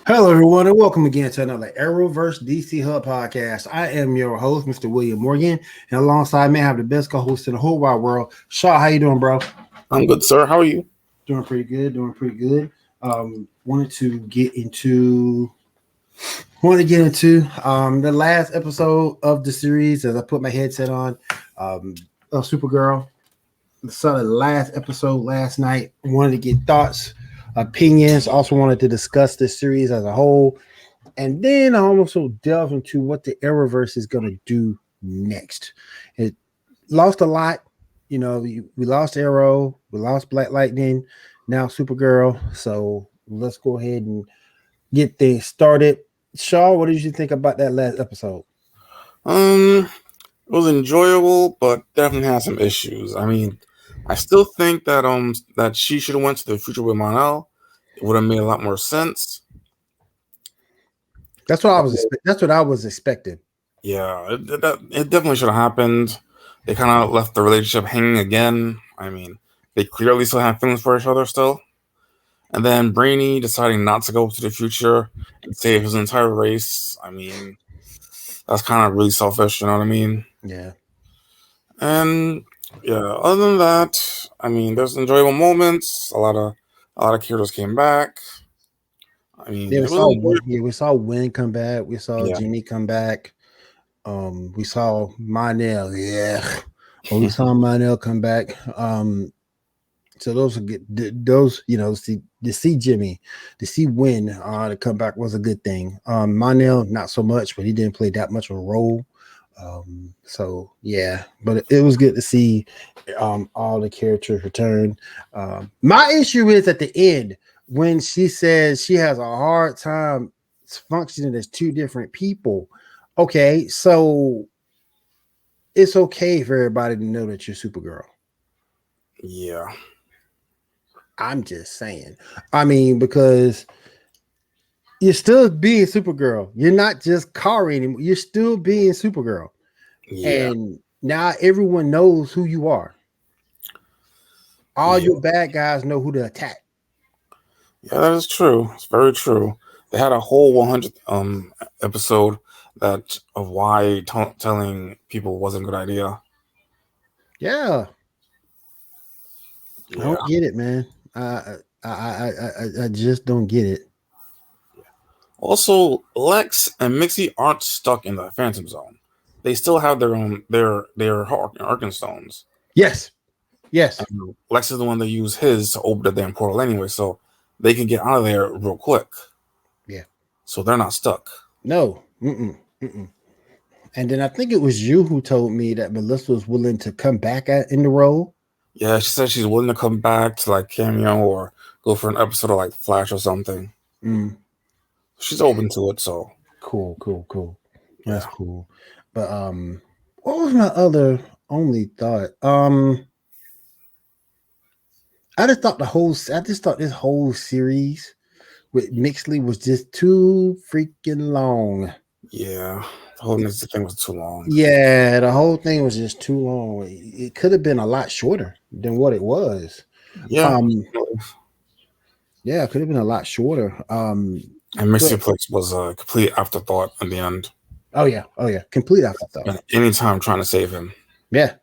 Hello, everyone, and welcome again to another Arrowverse DC Hub podcast. I am your host, Mr. William Morgan, and alongside me, I have the best co-host in the whole wide world, Shaw. How you doing, bro? I'm good, sir. How are you? Doing pretty good. Doing pretty good. Wanted to get into the last episode of the series as I put my headset on. Supergirl. Saw the last episode last night. Wanted to get thoughts, opinions. Also wanted to discuss this series as a whole. And then I also delve into what the Arrowverse is going to do next. It lost a lot. We lost Arrow, we lost Black Lightning, now Supergirl. So let's go ahead and get things started. Shaw, what did you think about that last episode? It was enjoyable, but definitely had some issues. I mean, I still think that she should have went to the future with Monel. It would have made a lot more sense. That's what I was expecting. Yeah, it definitely should have happened. They kind of left the relationship hanging again. I mean, they clearly still have feelings for each other still. And then Brainy deciding not to go to the future and save his entire race. I mean, that's kind of really selfish. You know what I mean? Yeah. And yeah, other than that, I mean, there's enjoyable moments. A lot of characters came back. I mean, Yeah, it was we saw Win come back. We saw yeah, Jimmy come back. We saw Monel, we saw Monel come back. So those are good. Those, to see Jimmy, to see Win, to come back was a good thing. Monel, not so much, but he didn't play that much of a role. So yeah, but it was good to see all the characters return. My issue is at the end when she says she has a hard time functioning as two different people. Okay, so it's okay for everybody to know that you're Supergirl. yeah, I'm just saying. I mean, because you're still being Supergirl. You're not just Kari anymore. You're still being Supergirl. yeah, And now everyone knows who you are. All yeah. your bad guys know who to attack. Yeah, that is true. It's very true. They had a whole 100th episode that of why telling people wasn't a good idea. Yeah. I Yeah. don't get it, man. I just don't get it. Also, Lex and Mixie aren't stuck in the Phantom Zone. They still have their Arkenstones. Yes. Yes. And Lex is the one that used his to open the damn portal anyway, so they can get out of there real quick. Yeah. So they're not stuck. No. Mm-mm. And then I think it was you who told me that Melissa was willing to come back in the role. Yeah, she said she's willing to come back to like cameo or go for an episode of like Flash or something. Mm. She's open to it, so Cool. That's yeah. cool. But what was my other only thought? I just thought this whole series with Mixley was just too freaking long. Yeah. The whole Mixie thing was too long. Yeah, the whole thing was just too long. It could have been a lot shorter than what it was. Yeah. Yeah, it could have been a lot shorter. And Mixie Plex was a complete afterthought in the end. Oh yeah, complete afterthought. And anytime trying to save him. Yeah.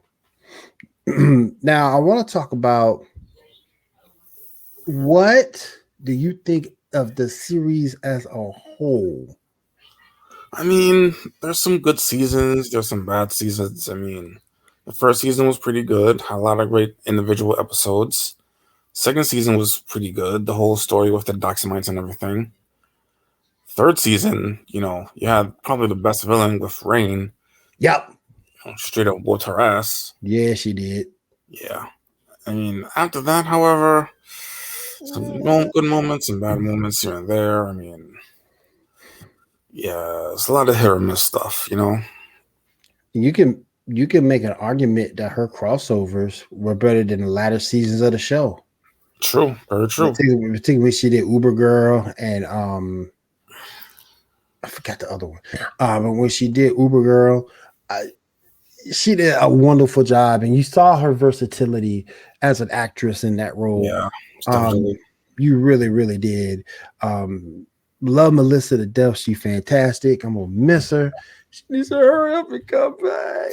Now I want to talk about what do you think of the series as a whole? I mean, there's some good seasons, there's some bad seasons. I mean, the first season was pretty good, had a lot of great individual episodes. Second season was pretty good, the whole story with the Doxamites and everything. Third season, you had probably the best villain with Rain. Yep. Straight up whooped her ass. Yeah, she did. Yeah. I mean, after that, however, some good moments and bad moments here and there. I mean, yeah, it's a lot of hit or miss stuff, You can make an argument that her crossovers were better than the latter seasons of the show. True, very true. Particularly when she did Uber Girl and I forgot the other one. But when she did Uber Girl, she did a wonderful job, and you saw her versatility as an actress in that role. Yeah, definitely. You really, really did. Love Melissa to death. She fantastic. I'm gonna miss her. She needs to hurry up and come back.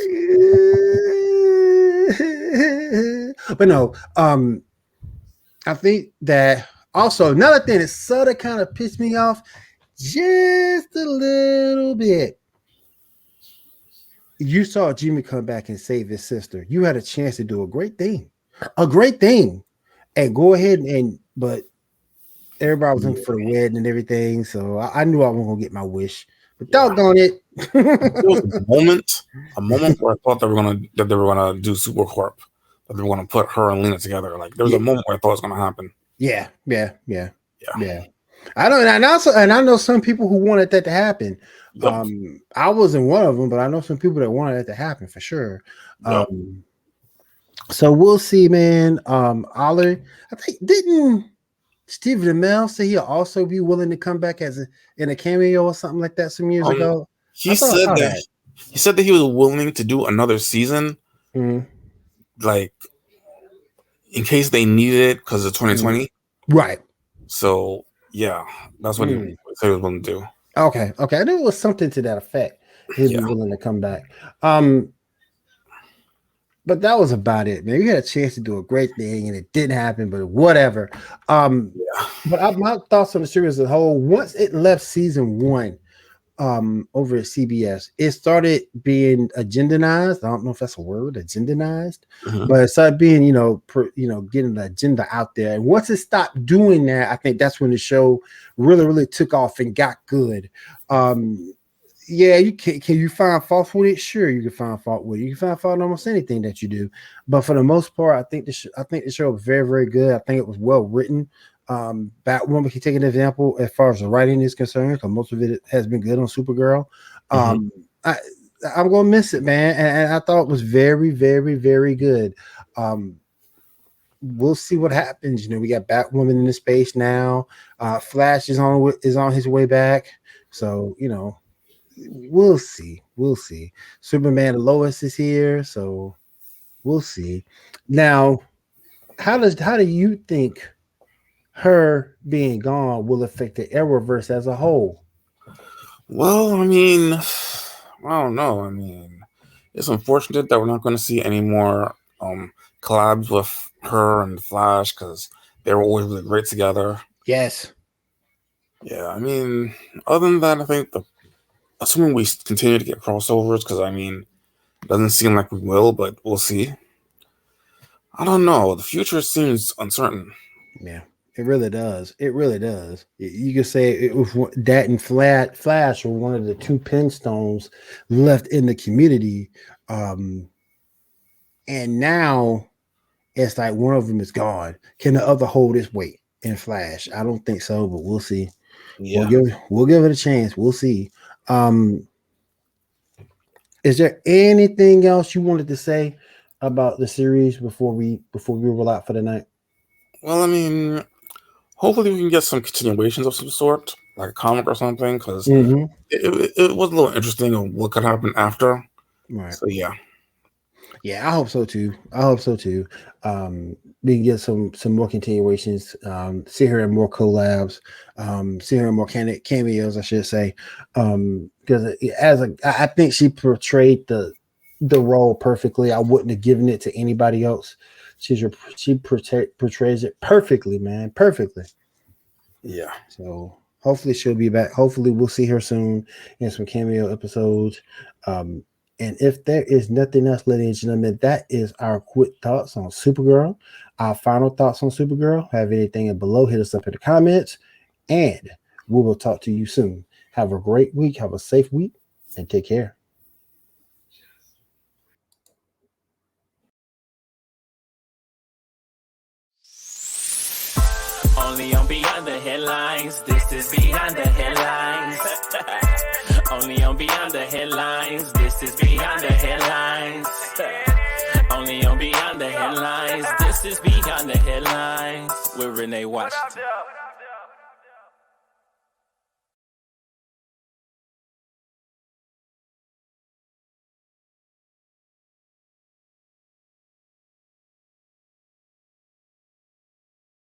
But no, I think that also another thing that sort of kind of pissed me off just a little bit. You saw Jimmy come back and save his sister. You had a chance to do a great thing, and go ahead but everybody was in for the wedding and everything, so I knew I wasn't gonna get my wish. But doggone it, there was a moment where I thought they were gonna do Super Corp, that they were gonna put her and Lena together. Like there was a moment where I thought it was gonna happen. Yeah. I don't, and I know some people who wanted that to happen. Yep. I wasn't one of them, but I know some people that wanted that to happen for sure. Yep. So we'll see, man. Ollie, I think didn't Stephen Amell say he'll also be willing to come back in a cameo or something like that some years ago? He said that he was willing to do another season, like in case they needed it because of 2020. Right. So yeah, that's what he said he was willing to do. Okay. I knew it was something to that effect. He'd be willing to come back. But that was about it, man. You had a chance to do a great thing, and it didn't happen. But whatever. But my thoughts on the series as a whole, once it left season 1, over at CBS, it started being agendanized. I don't know if that's a word, agendanized, but it started being, getting the agenda out there. And once it stopped doing that, I think that's when the show really, really took off and got good. Yeah, you can you find fault with it? Sure, you can find fault with it. You can find fault in almost anything that you do. But for the most part, I think the show was very, very good. I think it was well written. Batwoman, we can take an example as far as the writing is concerned, because most of it has been good on Supergirl. I'm gonna miss it, man. And I thought it was very, very, very good. We'll see what happens. We got Batwoman in the space now. Flash is on his way back. So we'll see. Superman and Lois is here, so we'll see. Now, how do you think her being gone will affect the Arrowverse as a whole? Well, I mean, I don't know. I mean, it's unfortunate that we're not going to see any more collabs with her and Flash, because they were always really great together. Yes. Yeah, I mean, other than that, I think assuming we continue to get crossovers, because I mean, it doesn't seem like we will, but we'll see. I don't know. The future seems uncertain. Yeah, it really does. You could say that and Flash were one of the 2 pinstones left in the community. And now it's like one of them is gone. Can the other hold its weight in Flash? I don't think so, but we'll see. Yeah. We'll give it a chance. We'll see. Is there anything else you wanted to say about the series before we roll out for the night? Well, I mean, hopefully we can get some continuations of some sort, like a comic or something, because it was a little interesting of what could happen after. Right. So yeah. Yeah, I hope so too. We can get some more continuations, see her in more collabs, see her in more cameos, I should say. Because I think she portrayed the role perfectly. I wouldn't have given it to anybody else. She portrays it perfectly, man. Perfectly. Yeah. So hopefully she'll be back. Hopefully we'll see her soon in some cameo episodes. And if there is nothing else, ladies and gentlemen, that is our quick thoughts on Supergirl. Our final thoughts on Supergirl. Have anything below, hit us up in the comments. And we will talk to you soon. Have a great week. Have a safe week. And take care. Only on Beyond the Headlines. This is Beyond the Headlines. Only on Beyond the Headlines. This is Beyond the Headlines. Only on Beyond the Headlines. This is Beyond the Headlines with Renee Washington.